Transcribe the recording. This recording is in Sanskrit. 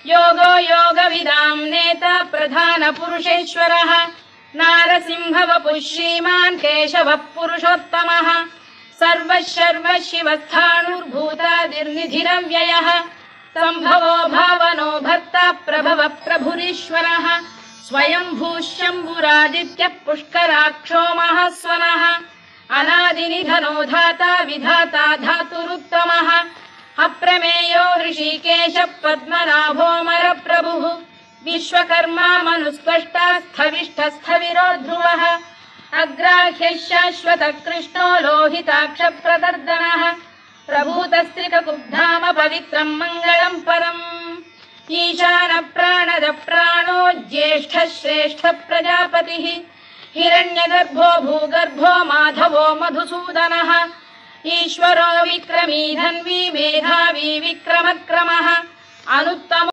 योगो योगविदां नेता प्रधान पुरुषेश्वरः नारसिंहवपुः श्रीमान् केशवः पुरुषोत्तमः सर्वशर्व शिवस्थाणुर्भूतादिर्निधिरव्ययः सम्भवो भावनो भर्ता प्रभव प्रभुरीश्वरः स्वयंभू शम्भुरादित्यः पुष्कराक्षो महास्वनः अनादिनिधनो धाता विधाता धातुरुत्तमः अप्रमेयो ऋषिकेश पद्मनाभोऽमर प्रभुः विश्वकर्मा मनुस्पष्टा स्थविष्ठस्थविरो ध्रुवः अग्राह्यः शाश्वत कृष्णो लोहिताक्ष प्रदर्दनः प्रभूतस्त्रिककुब्धाम पवित्रम् मङ्गलम् परम् ईशान प्राणद प्राणो ज्येष्ठ श्रेष्ठ प्रजापतिः हिरण्यगर्भो भूगर्भो माधवो मधुसूदनः ईश्वरो विक्रमी धन्वी मेधावी विक्रमक्रमः अनुत्तमो